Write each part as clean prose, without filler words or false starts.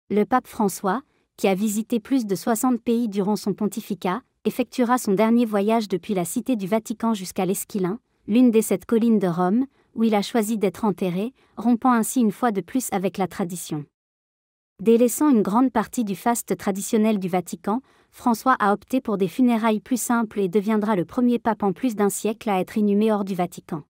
Le pape François, qui a visité plus de 60 pays durant son pontificat, effectuera son dernier voyage depuis la Cité du Vatican jusqu'à l'Esquilin, l'une des 7 collines de Rome, où il a choisi d'être enterré, rompant ainsi une fois de plus avec la tradition. Délaissant une grande partie du faste traditionnel du Vatican, François a opté pour des funérailles plus simples et deviendra le premier pape en plus d'un siècle à être inhumé hors du Vatican.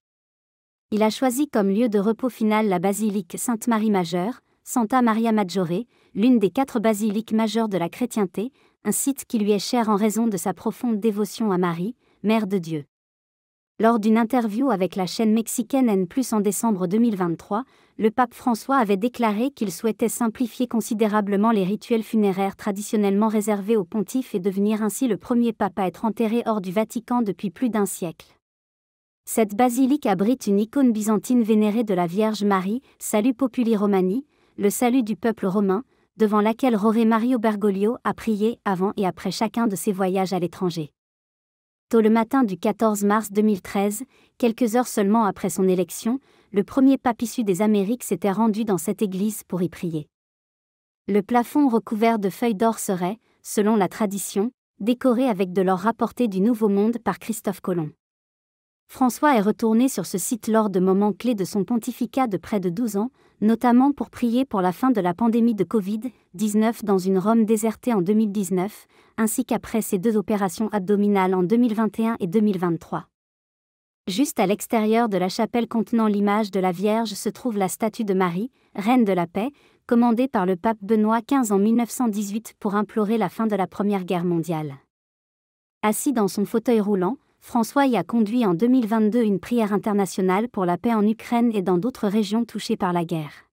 Il a choisi comme lieu de repos final la basilique Sainte-Marie Majeure, Santa Maria Maggiore, l'une des 4 basiliques majeures de la chrétienté, un site qui lui est cher en raison de sa profonde dévotion à Marie, Mère de Dieu. Lors d'une interview avec la chaîne mexicaine N+ en décembre 2023, le pape François avait déclaré qu'il souhaitait simplifier considérablement les rituels funéraires traditionnellement réservés aux pontifes et devenir ainsi le premier pape à être enterré hors du Vatican depuis plus d'un siècle. Cette basilique abrite une icône byzantine vénérée de la Vierge Marie, Salus Populi Romani, le salut du peuple romain, devant laquelle Jorge Mario Bergoglio a prié avant et après chacun de ses voyages à l'étranger. Tôt le matin du 14 mars 2013, quelques heures seulement après son élection, le premier pape issu des Amériques s'était rendu dans cette église pour y prier. Le plafond recouvert de feuilles d'or serait, selon la tradition, décoré avec de l'or rapporté du Nouveau Monde par Christophe Colomb. François est retourné sur ce site lors de moments clés de son pontificat de près de 12 ans, notamment pour prier pour la fin de la pandémie de Covid-19 dans une Rome désertée en 2019, ainsi qu'après ses 2 opérations abdominales en 2021 et 2023. Juste à l'extérieur de la chapelle contenant l'image de la Vierge se trouve la statue de Marie, Reine de la Paix, commandée par le pape Benoît XV en 1918 pour implorer la fin de la Première Guerre mondiale. Assis dans son fauteuil roulant, François y a conduit en 2022 une prière internationale pour la paix en Ukraine et dans d'autres régions touchées par la guerre.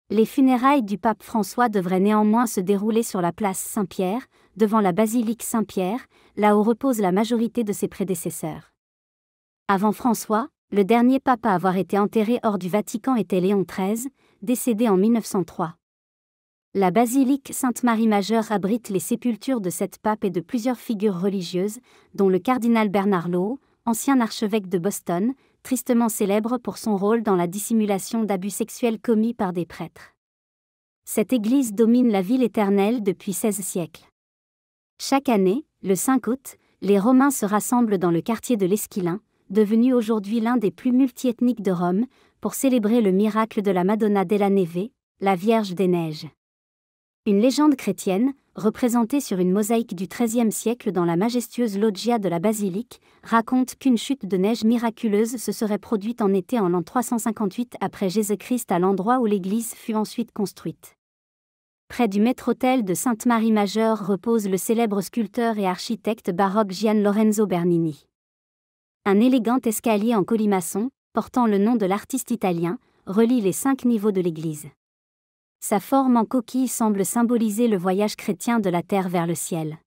Les funérailles du pape François devraient néanmoins se dérouler sur la place Saint-Pierre, devant la basilique Saint-Pierre, là où repose la majorité de ses prédécesseurs. Avant François, le dernier pape à avoir été enterré hors du Vatican était Léon XIII, décédé en 1903. La basilique Sainte-Marie Majeure abrite les sépultures de 7 papes et de plusieurs figures religieuses, dont le cardinal Bernard Law, ancien archevêque de Boston, tristement célèbre pour son rôle dans la dissimulation d'abus sexuels commis par des prêtres. Cette église domine la ville éternelle depuis 16 siècles. Chaque année, le 5 août, les Romains se rassemblent dans le quartier de l'Esquilin, devenu aujourd'hui l'un des plus multiethniques de Rome, pour célébrer le miracle de la Madonna della Neve, la Vierge des Neiges. Une légende chrétienne, représentée sur une mosaïque du XIIIe siècle dans la majestueuse loggia de la basilique, raconte qu'une chute de neige miraculeuse se serait produite en été en l'an 358 après Jésus-Christ à l'endroit où l'église fut ensuite construite. Près du maître-autel de Sainte-Marie Majeure repose le célèbre sculpteur et architecte baroque Gian Lorenzo Bernini. Un élégant escalier en colimaçon, portant le nom de l'artiste italien, relie les 5 niveaux de l'église. Sa forme en coquille semble symboliser le voyage chrétien de la terre vers le ciel.